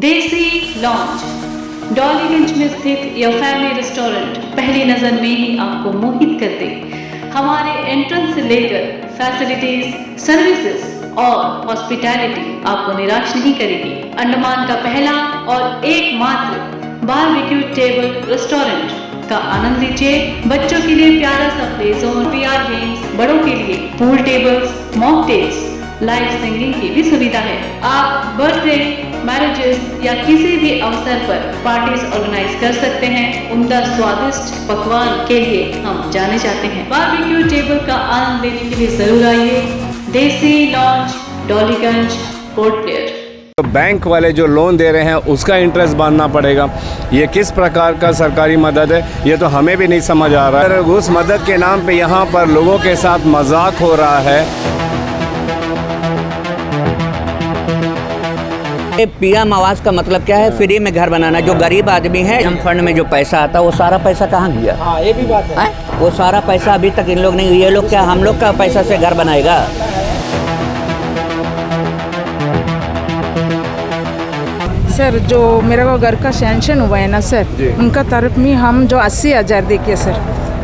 देसी लॉन्च डॉलीगंज में स्थित यह फैमिली रेस्टोरेंट पहली नजर में ही आपको मोहित कर दे। हमारे एंट्रेंस से लेकर फैसिलिटीज, सर्विसेज और हॉस्पिटैलिटी आपको निराश नहीं करेगी। अंडमान का पहला और एकमात्र बारबेक्यू टेबल रेस्टोरेंट का आनंद लीजिए। बच्चों के लिए प्यारा सा प्ले जोन, VR गेम्स, बड़ों के लिए pool tables, mocktails, live singing की भी सुविधा है। आप बर्थडे, मैरिजेस या किसी भी अवसर पर पार्टीज ऑर्गेनाइज कर सकते हैं। उम्दा स्वादिष्ट पकवान के लिए हम जाने जाते हैं। बारबेक्यू टेबल का आनंद लेने के लिए जरूर आइए। देसी launch, Daliganj, port Blair. Bank वाले जो लोन दे रहे हैं उसका इंटरेस्ट बांधना पड़ेगा। ये किस प्रकार का सरकारी मदद है, ये तो हमें भी नहीं समझ आ रहा है। उस मदद के नाम पे यहाँ पर लोगों के साथ मजाक हो रहा है। पीएम आवास का मतलब क्या है? फ्री में घर बनाना। जो गरीब आदमी है, हम फंड में जो पैसा आता है वो सारा पैसा कहाँ गया? हाँ, ये भी बात है। वो सारा पैसा अभी तक इन लोग नहीं, ये लोग क्या हम लोग का पैसा से घर बनाएगा? सर, जो मेरे को घर का सैंक्शन हुआ है ना सर, उनका तरफ में हम जो 80,000 देखिए सर,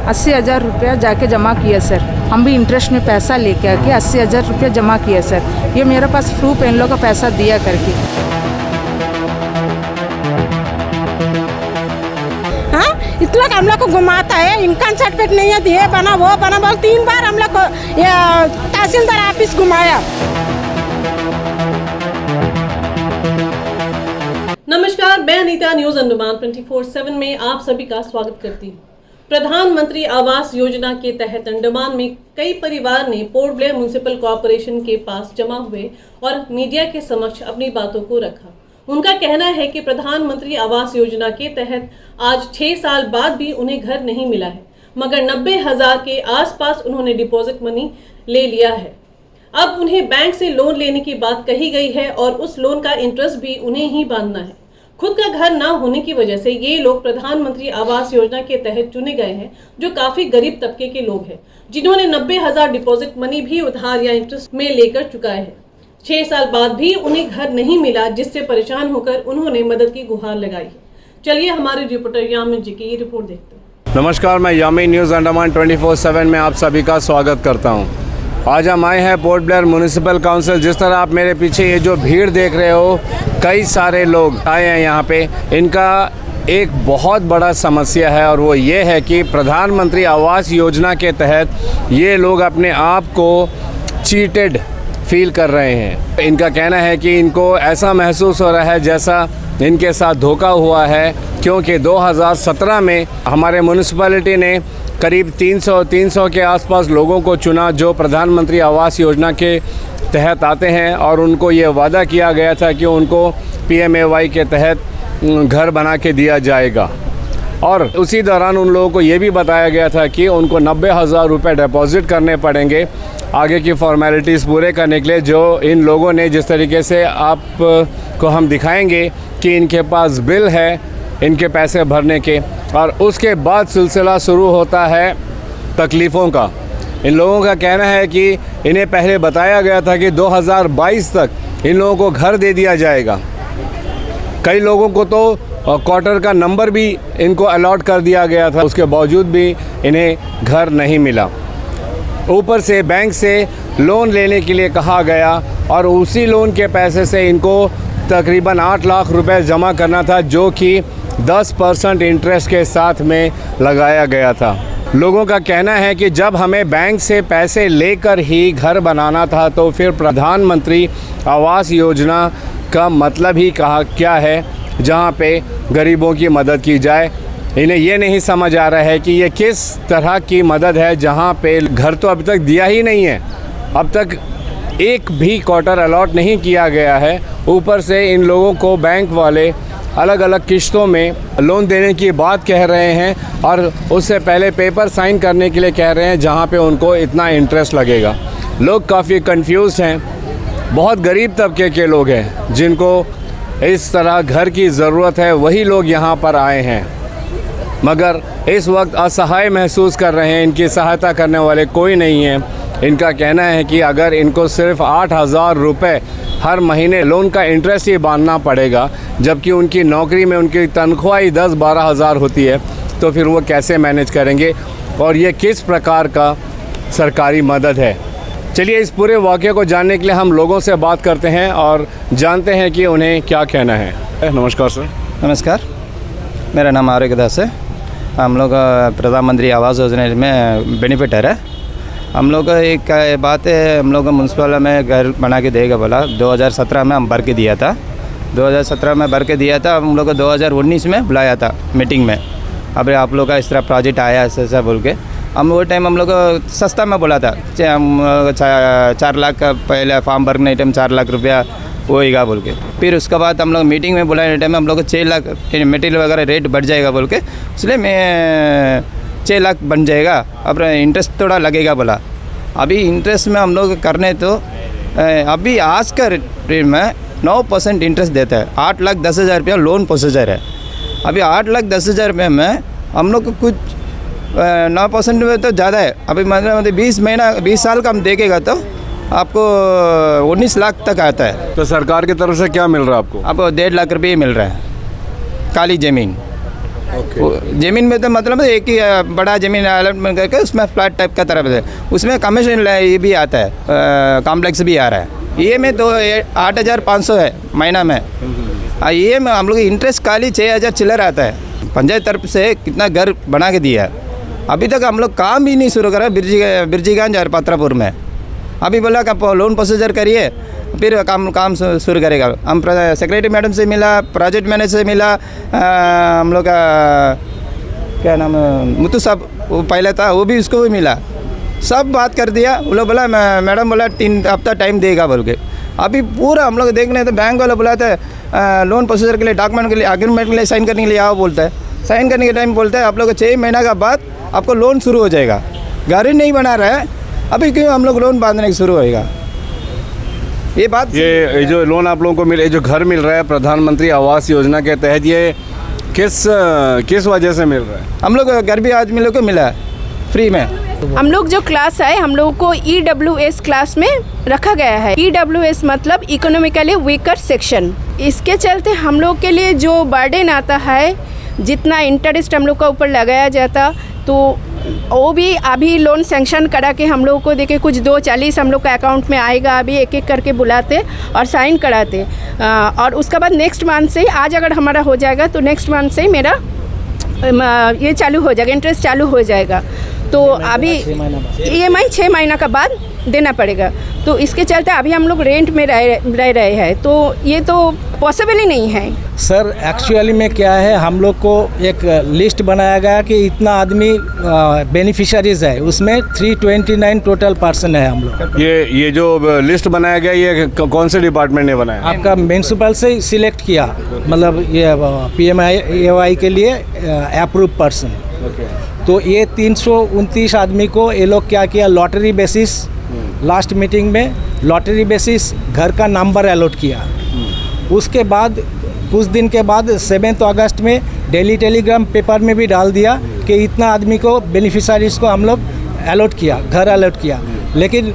80,000 रुपया जाके जमा किया सर। हम भी इंटरेस्ट में पैसा लेके आके 80,000 रुपया जमा किया सर। ये मेरे पास प्रूफ है इन लोगों का पैसा दिया करके। हाँ, इतना हम लोग को घुमाता है। इनकम सर्टिफिकेट नहीं है, दिए बना वो बना, बोल 3 बार हम लोग को तहसीलदार ऑफिस घुमाया। नमस्कार, मैं अनीता, न्यूज अंडमान 24/7 में आप सभी का स्वागत करती हूँ। प्रधानमंत्री आवास योजना के तहत अंडमान में कई परिवार ने पोर्ट ब्लेयर म्युनिसिपल कॉर्पोरेशन के पास जमा हुए और मीडिया के समक्ष अपनी बातों को रखा। उनका कहना है कि प्रधानमंत्री आवास योजना के तहत आज 6 साल बाद भी उन्हें घर नहीं मिला है, मगर 90,000 के आसपास उन्होंने डिपॉजिट मनी ले लिया है। अब उन्हें बैंक से लोन लेने की बात कही गई है और उस लोन का इंटरेस्ट भी उन्हें ही बांधना है। खुद का घर ना होने की वजह से ये लोग प्रधानमंत्री आवास योजना के तहत चुने गए हैं, जो काफी गरीब तबके के लोग हैं, जिन्होंने 90,000 डिपॉजिट मनी भी उधार या इंटरेस्ट में लेकर चुकाए हैं। 6 साल बाद भी उन्हें घर नहीं मिला, जिससे परेशान होकर उन्होंने मदद की गुहार लगाई। चलिए हमारे रिपोर्टर यामिन जी की रिपोर्ट देखते हैं। नमस्कार, मैं यामिन, न्यूज़ अंडमान 24/7 में आप सभी का स्वागत करता हूँ। आज हम आए हैं पोर्ट ब्लेयर म्युनिसिपल काउंसिल। जिस तरह आप मेरे पीछे ये जो भीड़ देख रहे हो, कई सारे लोग आए हैं यहाँ पे। इनका एक बहुत बड़ा समस्या है और वो ये है कि प्रधानमंत्री आवास योजना के तहत ये लोग अपने आप को चीटेड फील कर रहे हैं। इनका कहना है कि इनको ऐसा महसूस हो रहा है जैसा इनके साथ धोखा हुआ है, क्योंकि 2017 में हमारे म्युनिसिपैलिटी ने करीब 300 के आसपास लोगों को चुना जो प्रधानमंत्री आवास योजना के तहत आते हैं, और उनको ये वादा किया गया था कि उनको PMAY के तहत घर बना के दिया जाएगा। और उसी दौरान उन लोगों को ये भी बताया गया था कि उनको 90,000 रुपये डिपॉज़िट करने पड़ेंगे आगे की फॉर्मेलिटीज़ पूरे करने के लिए। जो इन लोगों ने, जिस तरीके से आपको हम दिखाएंगे कि इनके पास बिल है इनके पैसे भरने के, और उसके बाद सिलसिला शुरू होता है तकलीफ़ों का। इन लोगों का कहना है कि इन्हें पहले बताया गया था कि 2022 तक इन लोगों को घर दे दिया जाएगा। कई लोगों को तो क्वार्टर का नंबर भी इनको अलॉट कर दिया गया था, उसके बावजूद भी इन्हें घर नहीं मिला। ऊपर से बैंक से लोन लेने के लिए कहा गया और उसी लोन के पैसे से इनको तकरीबन 8 लाख रुपए जमा करना था, जो कि 10% इंटरेस्ट के साथ में लगाया गया था। लोगों का कहना है कि जब हमें बैंक से पैसे लेकर ही घर बनाना था तो फिर प्रधानमंत्री आवास योजना का मतलब ही क्या है, जहां पे गरीबों की मदद की जाए। इन्हें ये नहीं समझ आ रहा है कि ये किस तरह की मदद है, जहां पे घर तो अभी तक दिया ही नहीं है, अब तक एक भी क्वार्टर अलॉट नहीं किया गया है। ऊपर से इन लोगों को बैंक वाले अलग अलग किश्तों में लोन देने की बात कह रहे हैं और उससे पहले पेपर साइन करने के लिए कह रहे हैं, जहां पे उनको इतना इंटरेस्ट लगेगा। लोग काफ़ी कंफ्यूज हैं। बहुत गरीब तबके के लोग हैं जिनको इस तरह घर की ज़रूरत है, वही लोग यहाँ पर आए हैं, मगर इस वक्त असहाय महसूस कर रहे हैं। इनकी सहायता करने वाले कोई नहीं है। इनका कहना है कि अगर इनको सिर्फ 8,000 रुपये हर महीने लोन का इंटरेस्ट ही बांधना पड़ेगा, जबकि उनकी नौकरी में उनकी तनख्वाह ही 10-12 हज़ार होती है, तो फिर वो कैसे मैनेज करेंगे और ये किस प्रकार का सरकारी मदद है। चलिए इस पूरे वाक़े को जानने के लिए हम लोगों से बात करते हैं और जानते हैं कि उन्हें क्या कहना है। नमस्कार सर। नमस्कार, मेरा नाम आरोग्य दास है। हम लोग प्रधानमंत्री आवास योजना में बेनिफिटर है। हम लोग का एक बात है, हम लोग म्यूनसिपल में घर बना के देगा बोला। 2017 में हम भर के दिया था। 2017 में भर के दिया था। हम लोग को 2019 में बुलाया था मीटिंग में। अब आप लोग का इस तरह प्रोजेक्ट आया ऐसा बोल के हम वो टाइम हम लोग को सस्ता में बोला था। हम 4 लाख का पहले फॉर्म भरने टाइम 4 लाख रुपया होएगा बोल के। फिर उसके बाद हम लोग मीटिंग में बुलाने टाइम हम लोग को 6 लाख मटेरियल वगैरह रेट बढ़ जाएगा बोल के, इसलिए मैं 6 लाख बन जाएगा। अब इंटरेस्ट थोड़ा लगेगा बोला। अभी इंटरेस्ट में हम लोग करने तो अभी आज का रेट में 9% इंटरेस्ट देता है। 8,10,000 रुपया लोन प्रोसीजर है। अभी 8,10,000 रुपये में हम लोग को कुछ 9% में तो ज़्यादा है। अभी मतलब 20 साल का हम देखेगा तो आपको 19 लाख तक आता है। तो सरकार की तरफ से क्या मिल रहा है आपको? आपको 1.5 लाख रुपये मिल रहा है काली ज़मीन। ज़मीन में तो मतलब एक ही बड़ा ज़मीन अलॉटमेंट करके उसमें फ्लैट टाइप का तरफ है, उसमें कमीशन ये भी आता है, कॉम्प्लेक्स भी आ रहा है। ये में तो 8,500 है महीना में। ये में हम लोग इंटरेस्ट खाली 6,000 चिल्लर आता है। पंचायत तरफ से कितना घर बना के दिया है। अभी तक हम लोग काम भी नहीं शुरू करा बिरजीगंज और पात्रापुर में। अभी बोला कि लोन प्रोसीजर करिए फिर काम शुरू करेगा। हम सेक्रेटरी मैडम से मिला, प्रोजेक्ट मैनेजर से मिला, हम लोग का क्या नाम मुतु साहब वो पहले था, वो भी उसको भी मिला। सब बात कर दिया। वो लोग बोला मैडम बोला 3 हफ्ता टाइम देगा बोल के। अभी पूरा हम लोग देख रहे हैं तो बैंक वाला बुलाता है लोन प्रोसीजर के लिए, डॉक्यूमेंट के लिए, एग्रीमेंट के लिए साइन करने के लिए आओ बोलता है। साइन करने के टाइम बोलता है आप लोग 6 महीना का बाद आपको लोन शुरू हो जाएगा। घर ही नहीं बना रहा है अभी क्यों हम लोग लोन बांधने शुरू होएगा। ये बात ये जो लोन आप लोगों को मिले, जो घर मिल रहा है प्रधानमंत्री आवास योजना के तहत, ये किस वजह से मिल रहा है? हम लोग घर भी आदमी लोग को मिला है फ्री में। हम लोग जो क्लास है हम लोगों को EWS क्लास में रखा गया है। EWS मतलब इकोनॉमिकली वीकर सेक्शन। इसके चलते हम लोग के लिए जो बर्डन आता है, जितना इंटरेस्ट हम लोग का ऊपर लगाया जाता, तो वो भी अभी लोन सैंक्शन करा के हम लोग को देके कुछ 240 हम लोग का अकाउंट में आएगा। अभी एक करके बुलाते और साइन कराते और उसके बाद नेक्स्ट मंथ से, आज अगर हमारा हो जाएगा तो नेक्स्ट मंथ से मेरा ये चालू हो जाएगा, इंटरेस्ट चालू हो जाएगा। तो अभी EMI 6 महीना का बाद देना पड़ेगा। तो इसके चलते अभी हम लोग रेंट में रह रहे हैं, तो ये तो पॉसिबल ही नहीं है। सर एक्चुअली में क्या है, हम लोग को एक लिस्ट बनाया गया कि इतना आदमी बेनिफिशरीज है, उसमें 329 टोटल पर्सन है हम लोग। ये जो लिस्ट बनाया गया ये कौन से डिपार्टमेंट ने बनाया? आपका म्यूनसिपल से सिलेक्ट किया, मतलब ये PMAY के लिए अप्रूव पर्सन। तो ये 329 आदमी को ये लोग क्या किया, लॉटरी बेसिस, लास्ट मीटिंग में लॉटरी बेसिस घर का नंबर अलॉट किया। उसके बाद कुछ दिन के बाद 7 अगस्त में डेली टेलीग्राम पेपर में भी डाल दिया कि इतना आदमी को बेनिफिशरीज को हम लोग अलॉट किया, घर अलॉट किया। लेकिन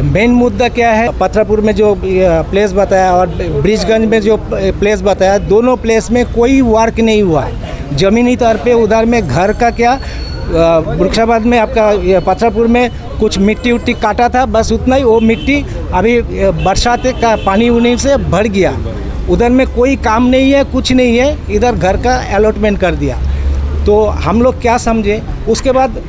मेन मुद्दा क्या है, पथरापुर में जो प्लेस बताया और ब्रिजगंज में जो प्लेस बताया, दोनों प्लेस में कोई वर्क नहीं हुआ है ज़मीनी तौर पे। उधर में घर का क्या, वृक्षाबाद में आपका पथरापुर में कुछ मिट्टी उट्टी काटा था, बस उतना ही। वो मिट्टी अभी बरसात का पानी उनी से भर गया। उधर में कोई काम नहीं है, कुछ नहीं है, इधर घर का अलॉटमेंट कर दिया। तो हम लोग क्या समझे, उसके बाद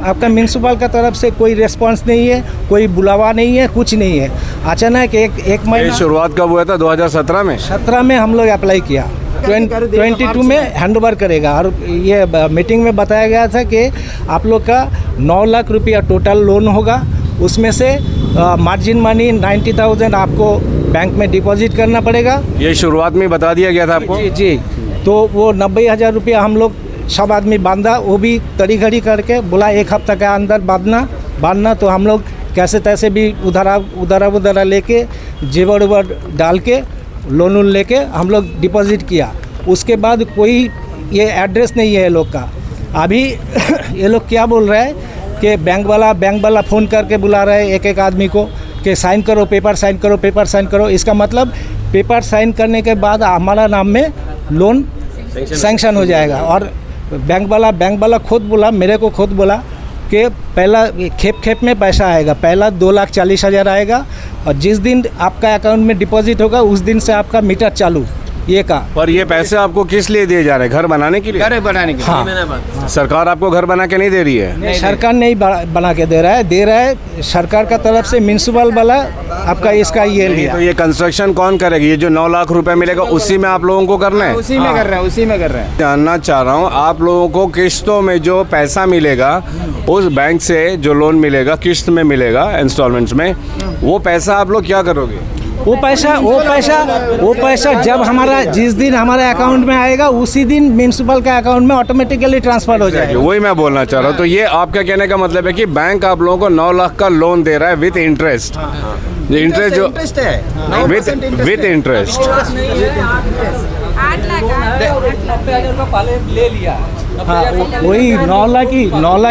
आपका म्यूनसिपल का तरफ से कोई रिस्पांस नहीं है, कोई बुलावा नहीं है, कुछ नहीं है। अचानक एक महीना। शुरुआत कब हुआ था? 2017 में। 17 में हम लोग अप्लाई किया, 22 में हैंड ओवर करेगा। और ये मीटिंग में बताया गया था कि आप लोग का 9 लाख रुपया टोटल लोन होगा, उसमें से मार्जिन मनी 90,000 आपको बैंक में डिपॉजिट करना पड़ेगा। ये शुरुआत में बता दिया गया था आपको? जी। तो वो 90,000 रुपया हम लोग सब आदमी बांधा, वो भी तड़ी घड़ी करके बोला 1 हफ्ता के अंदर बांधना। तो हम लोग कैसे तैसे भी उधरा लेके जेवर उवर डाल के लोन लेके हम लोग डिपॉजिट किया। उसके बाद कोई ये एड्रेस नहीं है ये लोग का। अभी ये लोग क्या बोल रहे हैं कि बैंक वाला फ़ोन करके बुला रहा है एक एक आदमी को कि साइन करो, पेपर साइन करो, पेपर साइन करो। इसका मतलब पेपर साइन करने के बाद हमारा नाम में लोन सैंक्शन हो जाएगा। और बैंक वाला खुद बोला, मेरे को खुद बोला कि पहला खेप में पैसा आएगा, पहला 2,40,000 आएगा और जिस दिन आपका अकाउंट में डिपॉजिट होगा उस दिन से आपका मीटर चालू। ये का पर ये पैसे आपको किस लिए दिए जा रहे हैं? घर बनाने के लिए? घर बनाने के लिए। हाँ, सरकार आपको घर बना के नहीं दे रही है? सरकार नहीं बना के दे रहा है सरकार का तरफ से म्यूनसिपल वाला आपका इसका ये लिया। तो ये कंस्ट्रक्शन कौन करेगी? ये जो 9 लाख रुपए मिलेगा उसी में आप लोगों को करना है? उसी में कर रहे हैं, उसी में कर रहे हैं। जानना चाह रहा हूँ, आप लोगों को किस्तों में जो पैसा मिलेगा उस बैंक से जो लोन मिलेगा किस्त में मिलेगा, इंस्टॉलमेंट्स में, वो पैसा आप लोग क्या करोगे? वो पैसा जब हमारा जिस दिन हमारे अकाउंट में आएगा उसी दिन म्यूनसिपल के अकाउंट में ऑटोमेटिकली ट्रांसफर हो जाएगा। वही मैं बोलना चाह रहा हूँ। तो ये आपका कहने का मतलब है कि बैंक आप लोगों को 9 लाख का लोन दे रहा है विद इंटरेस्ट। इंटरेस्ट जो है विद इंटरेस्ट 8 लाख ले लिया। हाँ, वही 9 लाख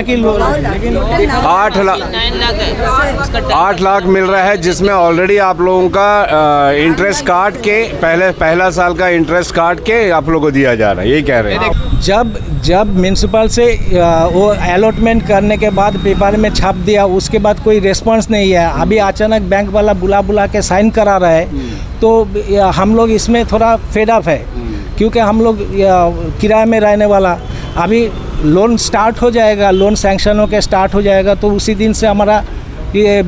की लोन, लेकिन 8 लाख मिल रहा है जिसमें ऑलरेडी आप लोगों का इंटरेस्ट काट के पहला साल का इंटरेस्ट काट के आप लोगों को दिया जा रहा है, यही कह रहे हैं? जब म्यूनसिपल से वो अलॉटमेंट करने के बाद पेपर में छाप दिया, उसके बाद कोई रिस्पांस नहीं है। अभी अचानक बैंक वाला बुला के साइन करा रहा है, तो हम लोग इसमें थोड़ा फेड अप है क्योंकि हम लोग किराए में रहने वाला। अभी लोन स्टार्ट हो जाएगा, लोन सैंक्शन होकर स्टार्ट हो जाएगा तो उसी दिन से हमारा ये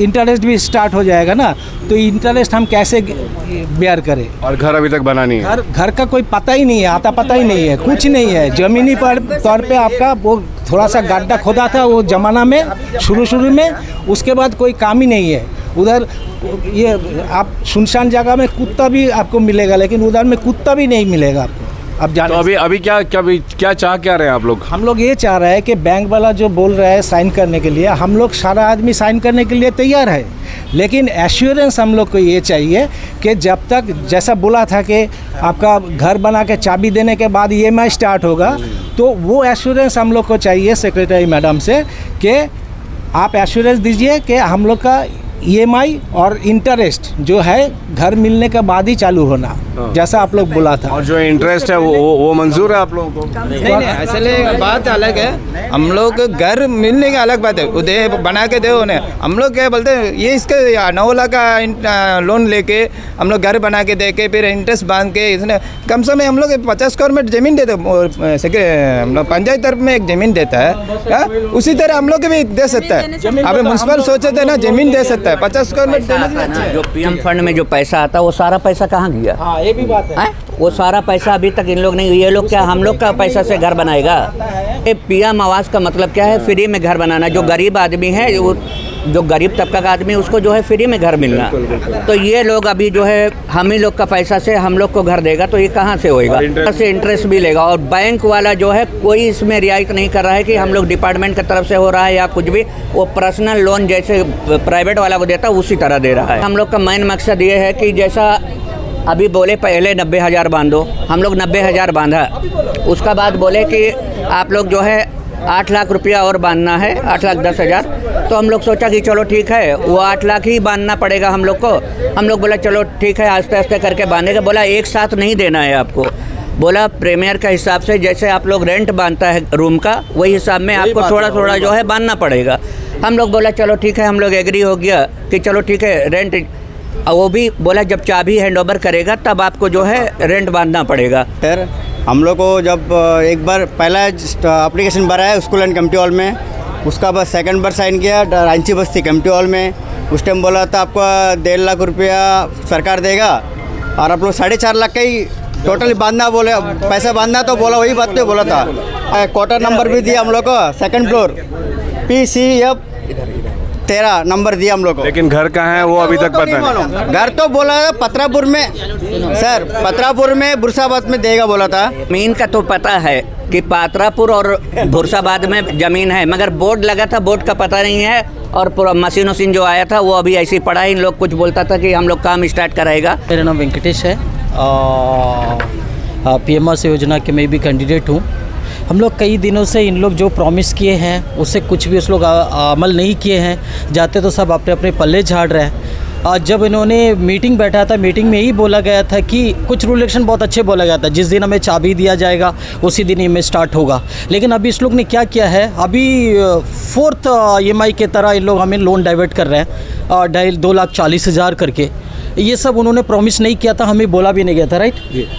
इंटरेस्ट भी स्टार्ट हो जाएगा ना, तो इंटरेस्ट हम कैसे बेयर करें? और घर अभी तक बना नहीं है? घर का कोई पता ही नहीं है, आता पता ही नहीं है, कुछ नहीं है। ज़मीनी पर तौर पे आपका वो थोड़ा सा गड्ढा खोदा था वो ज़माना में शुरू में, उसके बाद कोई काम ही नहीं है। उधर ये आप सुनसान जगह में कुत्ता भी आपको मिलेगा, लेकिन उधर में कुत्ता भी नहीं मिलेगा आपको। अब तो अभी क्या चाह क्या रहे हैं आप लोग? हम लोग ये चाह रहे हैं कि बैंक वाला जो बोल रहा है साइन करने के लिए, हम लोग सारा आदमी साइन करने के लिए तैयार है, लेकिन एश्योरेंस हम लोग को ये चाहिए कि जब तक जैसा बोला था कि आपका घर बना के चाबी देने के बाद EMI स्टार्ट होगा, तो वो एश्योरेंस हम लोग को चाहिए सेक्रेटरी मैडम से कि आप एश्योरेंस दीजिए कि हम लोग का EMI और इंटरेस्ट जो है घर मिलने के बाद ही चालू होना, जैसा आप लोग बोला था। और जो इंटरेस्ट है वो मंजूर है आप लोगों को? नहीं, असल बात अलग है। हम लोग घर मिलने की अलग बात है, वो दे बना के दे उन्हें। हम लोग क्या बोलते हैं, ये इसके 9 लाख का लोन लेके हम लोग घर बना के दे के फिर इंटरेस्ट बांध के इसने कम से कम हम लोग 50 स्क्वायर मीटर ज़मीन देते, हम लोग पंचायत तरफ में एक ज़मीन देता है, उसी तरह हम लोग भी दे सकता है। अभी म्यूनसिपल सोचे थे ना ज़मीन दे सकता है 50 स्क्वायर मीटर। जो PM फंड में जो पैसा आता है वो सारा पैसा कहाँ गया? हाँ, ये भी बात है। वो सारा पैसा अभी तक इन लोग नहीं, ये लोग क्या हम लोग का पैसा से घर बनाएगा? ये PM आवास का मतलब क्या है? फ्री में घर बनाना। जो गरीब आदमी है, जो गरीब तबका का आदमी है, उसको जो है फ्री में घर मिलना। तो ये लोग अभी जो है हम ही लोग का पैसा से हम लोग को घर देगा, तो ये कहाँ से होएगा? से इंटरेस्ट भी लेगा। और बैंक वाला जो है कोई इसमें रियायत नहीं कर रहा है कि हम लोग डिपार्टमेंट की तरफ से हो रहा है या कुछ भी। वो पर्सनल लोन जैसे प्राइवेट वाला को देता है उसी तरह दे रहा है। हम लोग का मेन मकसद ये है कि जैसा अभी बोले पहले 90,000 बांधो, हम लोग 90,000 बांधा। उसका बाद बोले कि आप लोग जो है 8 लाख रुपया और बांधना है, 8,10,000। तो हम लोग सोचा कि चलो ठीक है, वो 8 लाख ही बांधना पड़ेगा हम लोग को। हम लोग बोला चलो ठीक है, आस्ते आस्ते करके बांधेगा। बोला एक साथ नहीं देना है आपको, बोला प्रीमियर का हिसाब से जैसे आप लोग रेंट बांधता है रूम का, वही हिसाब में आपको थोड़ा थोड़ा जो है बांधना पड़ेगा। हम लोग बोला चलो ठीक है, हम लोग एग्री हो गया कि चलो ठीक है रेंट। वो भी बोला जब चाबी हैंड ओवर करेगा तब आपको जो है रेंट बांधना पड़ेगा। फिर हम लोग को जब एक बार पहला एप्लीकेशन भरा है स्कूल एंड कम्युनिटी हॉल में, उसका बस सेकंड बार साइन किया रांची बस्ती कम्युनिटी हॉल में। उस टाइम बोला था आपको 1.5 लाख रुपया सरकार देगा और आप लोग 4.5 लाख का ही टोटली बांधना, बोले पैसा बांधना, तो बोला वही बात पे बोला था। क्वार्टर नंबर भी दिया हम लोग को, सेकंड फ्लोर PCF 13 नंबर दिया हम लोग को। लेकिन घर कहाँ है वो अभी तक पता नहीं। घर तो बोला पत्रापुर में, सर पत्रापुर में बुरसाबाद में देगा बोला था। ज़मीन का तो पता है कि पात्रापुर और बुरसाबाद में ज़मीन है, मगर बोर्ड लगा था, बोर्ड का पता नहीं है। और पूरा मशीन वशीन जो आया था वो अभी ऐसे ही पड़ा है। इन लोग कुछ बोलता था कि हम लोग काम स्टार्ट कराएगा। मेरा नाम वेंकटेश है, PM आवास योजना के मैं भी कैंडिडेट हूँ। हम लोग कई दिनों से इन लोग जो प्रॉमिस किए हैं उससे कुछ भी उस लोग अमल नहीं किए हैं, जाते तो सब अपने अपने पल्ले झाड़ रहे हैं। आज जब इन्होंने मीटिंग बैठा था, मीटिंग में यही बोला गया था कि कुछ रूलेशन बहुत अच्छे बोला गया था, जिस दिन हमें चाबी दिया जाएगा उसी दिन EMI स्टार्ट होगा। लेकिन अभी इस लोग ने क्या किया है, अभी 4th EMI के तरह इन लोग हमें लोन डाइवर्ट कर रहे हैं 2,40,000 करके। ये सब उन्होंने प्रॉमिस नहीं किया था, हमें बोला भी नहीं गया था, राइट।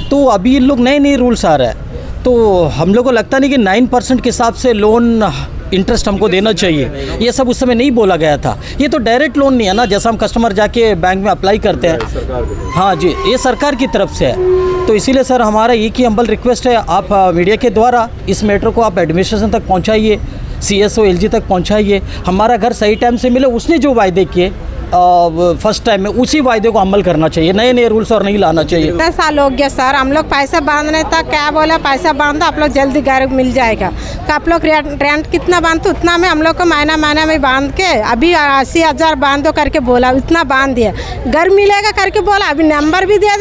तो अभी इन लोग नए नए रूल्स आ रहे हैं, तो हम लोग को लगता नहीं कि 9% के हिसाब से लोन इंटरेस्ट हमको देना चाहिए, ये सब उस समय नहीं बोला गया था। ये तो डायरेक्ट लोन नहीं है ना, जैसा हम कस्टमर जाके बैंक में अप्लाई करते हैं। हाँ जी, ये सरकार की तरफ से है। तो इसीलिए सर हमारा एक ही हम्बल रिक्वेस्ट है, आप मीडिया के द्वारा इस मैटर को आप एडमिनिस्ट्रेशन तक पहुँचाइए, CSO LG तक पहुँचाइए। हमारा घर सही टाइम से मिले, उसने जो वायदे किए फर्स्ट टाइम में, उसी वायदे को अमल करना चाहिए, नए नए रूल्स और नहीं लाना चाहिए। 10 साल हो गया सर, हम लोग पैसा बांधने तक क्या बोला, पैसा बांधो आप लोग जल्दी घर मिल जाएगा। तो आप लोग रेंट कितना बांधते उतना में हम लोग को महीना में बांध के अभी 80,000 बांधो करके बोला, इतना बांध दिया। घर मिलेगा करके बोला, अभी नंबर भी दिया,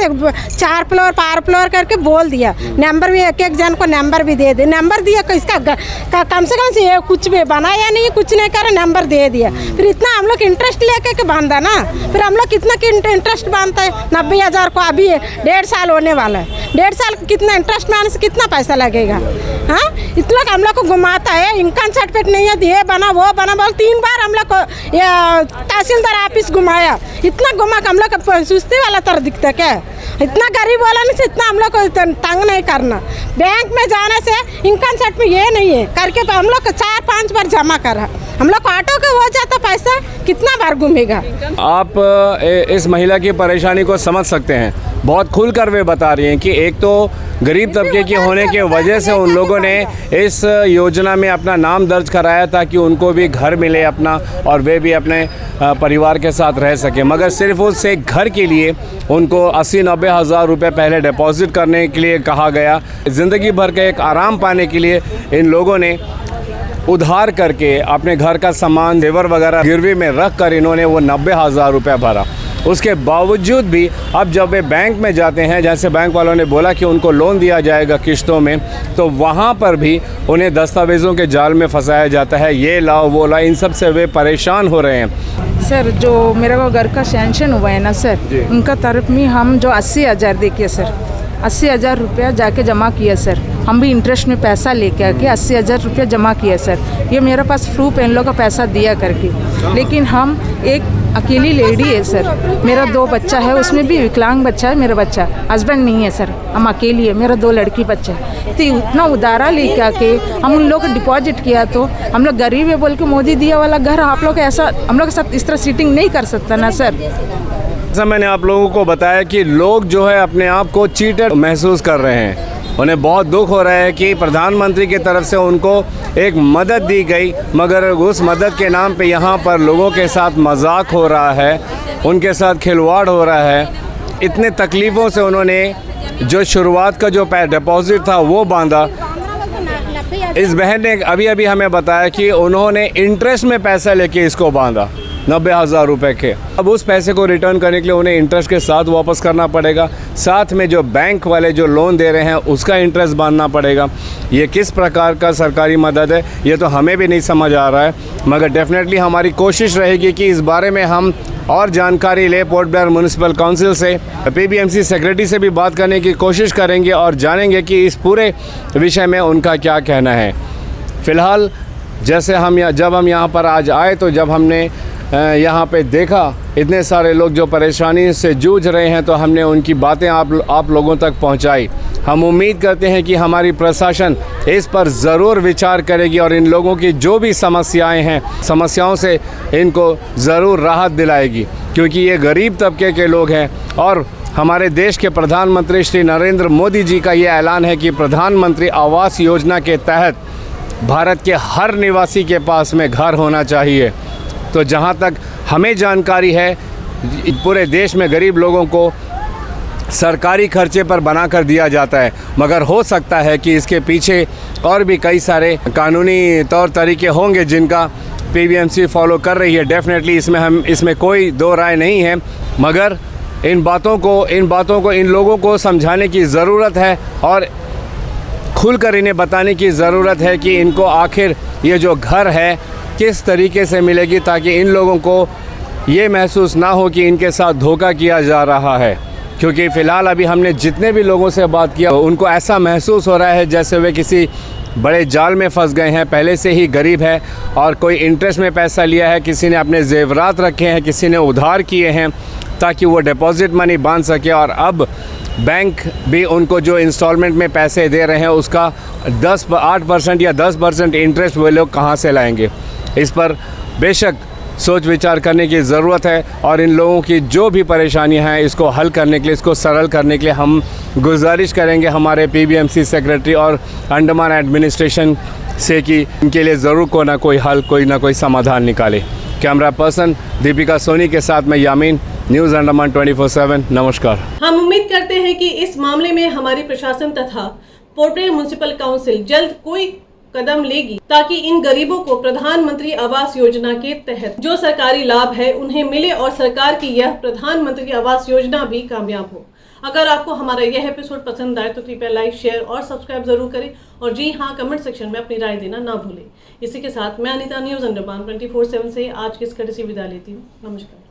4 फ्लोर 5 फ्लोर करके बोल दिया। नंबर भी एक जन को नंबर भी दे दे, नंबर दिया इसका कम से कम से कुछ भी बनाया नहीं, कुछ नहीं करे, नंबर दे दिया। फिर इतना हम लोग इंटरेस्ट लेके बांधा ना, फिर हम लोग कितना इंटरेस्ट बांधता है 90,000 को। अभी 1.5 साल होने वाला है, 1.5 साल कितना इंटरेस्ट में आने से कितना पैसा लगेगा। हाँ, इतना हम लोग को घुमाता है, इनकम सर्टिफिकेट नहीं है, ये बना वो बना बोल 3 बार हम लोग को तहसीलदार ऑफिस घुमाया। इतना घुमा के हम लोग सुस्ती वाला तरह दिखता क्या, इतना गरीब वाला नहीं से इतना हम लोग को तंग नहीं करना। बैंक में जाने से इनकम सर्टिफिकेट में ये नहीं है करके हम लोग 4-5 बार जमा करा, हम लोग को ऑटो का हो जाता पैसा, कितना बार घूमेगा। आप इस महिला की परेशानी को समझ सकते हैं, बहुत खुलकर वे बता रही हैं कि एक तो गरीब तबके के होने की वजह से उन लोगों ने इस योजना में अपना नाम दर्ज कराया ताकि उनको भी घर मिले अपना, और वे भी अपने परिवार के साथ रह सके। मगर सिर्फ उस एक घर के लिए उनको 80-90 हज़ार रुपये पहले डिपॉजिट करने के लिए कहा गया। ज़िंदगी भर के एक आराम पाने के लिए इन लोगों ने उधार करके अपने घर का सामान जेवर वगैरह गिरवी में रख कर इन्होंने वो 90 हज़ार रुपये भरा। उसके बावजूद भी अब जब वे बैंक में जाते हैं, जैसे बैंक वालों ने बोला कि उनको लोन दिया जाएगा किश्तों में, तो वहाँ पर भी उन्हें दस्तावेज़ों के जाल में फंसाया जाता है। ये लाओ वो लाओ, इन सब से वे परेशान हो रहे हैं। सर जो मेरे को घर का सैंक्शन हुआ है ना सर, उनका तरफ में हम जो 80,000 देखिए सर, 80,000 रुपया जाके जमा किया सर। हम भी इंटरेस्ट में पैसा लेके आके 80,000 रुपया जमा किया सर। ये मेरे पास प्रूफ है इन लोगों का पैसा दिया करके। लेकिन हम एक अकेली लेडी है सर, मेरा 2 बच्चा है, उसमें भी विकलांग बच्चा है मेरा बच्चा, हस्बैंड नहीं है सर, हम अकेली है, मेरा 2 लड़की बच्चा है। तो इतना उधारा लेके आके हम उन लोगों को डिपॉजिट किया, तो हम लोग गरीब है बोल के मोदी दिया वाला घर आप लोग ऐसा हम लोग के साथ इस तरह सीटिंग नहीं कर सकता ना सर। जैसा मैंने आप लोगों को बताया कि लोग जो है अपने आप को चीटर महसूस कर रहे हैं। उन्हें बहुत दुख हो रहा है कि प्रधानमंत्री की तरफ से उनको एक मदद दी गई, मगर उस मदद के नाम पे यहाँ पर लोगों के साथ मजाक हो रहा है, उनके साथ खिलवाड़ हो रहा है। इतने तकलीफ़ों से उन्होंने जो शुरुआत का जो डिपॉजिट था वो बांधा। इस बहन ने अभी अभी हमें बताया कि उन्होंने इंटरेस्ट में पैसा लेके इसको बांधा 90 हज़ार रुपये के। अब उस पैसे को रिटर्न करने के लिए उन्हें इंटरेस्ट के साथ वापस करना पड़ेगा, साथ में जो बैंक वाले जो लोन दे रहे हैं उसका इंटरेस्ट बांधना पड़ेगा। ये किस प्रकार का सरकारी मदद है ये तो हमें भी नहीं समझ आ रहा है, मगर डेफिनेटली हमारी कोशिश रहेगी कि इस बारे में हम और जानकारी ले। पोर्ट ब्लेयर म्यूनिसिपल काउंसिल से, PBMC सेक्रेटरी से भी बात करने की कोशिश करेंगे और जानेंगे कि इस पूरे विषय में उनका क्या कहना है। फ़िलहाल जैसे जब हम यहाँ पर आज आए तो जब हमने यहाँ पे देखा इतने सारे लोग जो परेशानी से जूझ रहे हैं, तो हमने उनकी बातें आप लोगों तक पहुँचाई। हम उम्मीद करते हैं कि हमारी प्रशासन इस पर ज़रूर विचार करेगी और इन लोगों की जो भी समस्याएं हैं, समस्याओं से इनको ज़रूर राहत दिलाएगी, क्योंकि ये गरीब तबके के लोग हैं। और हमारे देश के प्रधानमंत्री श्री नरेंद्र मोदी जी का ये ऐलान है कि प्रधानमंत्री आवास योजना के तहत भारत के हर निवासी के पास में घर होना चाहिए। तो जहाँ तक हमें जानकारी है, पूरे देश में गरीब लोगों को सरकारी खर्चे पर बनाकर दिया जाता है, मगर हो सकता है कि इसके पीछे और भी कई सारे कानूनी तौर तरीके होंगे जिनका PBMC फॉलो कर रही है। डेफिनेटली इसमें कोई दो राय नहीं है, मगर इन बातों को इन लोगों को समझाने की ज़रूरत है और खुलकर इन्हें बताने की ज़रूरत है कि इनको आखिर ये जो घर है किस तरीके से मिलेगी, ताकि इन लोगों को ये महसूस ना हो कि इनके साथ धोखा किया जा रहा है। क्योंकि फ़िलहाल अभी हमने जितने भी लोगों से बात किया उनको ऐसा महसूस हो रहा है जैसे वे किसी बड़े जाल में फंस गए हैं, पहले से ही गरीब है और कोई इंटरेस्ट में पैसा लिया है, किसी ने अपने जेवरात रखे हैं, किसी ने उधार किए हैं ताकि वो डिपॉज़िट मनी बांध सके, और अब बैंक भी उनको जो इंस्टॉलमेंट में पैसे दे रहे हैं उसका 8% या 10% इंटरेस्ट वो लोग कहाँ से लाएंगे। इस पर बेशक सोच विचार करने की ज़रूरत है और इन लोगों की जो भी परेशानियां हैं इसको हल करने के लिए, इसको सरल करने के लिए हम गुजारिश करेंगे हमारे PBMC सेक्रेटरी और अंडमान एडमिनिस्ट्रेशन से कि इनके लिए ज़रूर कोई ना कोई हल, कोई ना कोई समाधान निकाले। कैमरा पर्सन दीपिका सोनी के साथ मैं यामीन, न्यूज़ अंडमान 24/7। नमस्कार। हम उम्मीद करते हैं कि इस मामले में हमारी प्रशासन तथा पोर्ट ब्लेयर म्युनिसिपल काउंसिल जल्द कोई कदम लेगी ताकि इन गरीबों को प्रधानमंत्री आवास योजना के तहत जो सरकारी लाभ है उन्हें मिले और सरकार की यह प्रधानमंत्री आवास योजना भी कामयाब हो। अगर आपको हमारा यह एपिसोड पसंद आए तो कृपया लाइक, शेयर और सब्सक्राइब जरूर करें और जी हाँ, कमेंट सेक्शन में अपनी राय देना ना भूलें। इसी के साथ मैं अनीता, न्यूज़ अंडमान 24/7 से आज की इस कड़ी से विदा लेती हूँ। नमस्कार।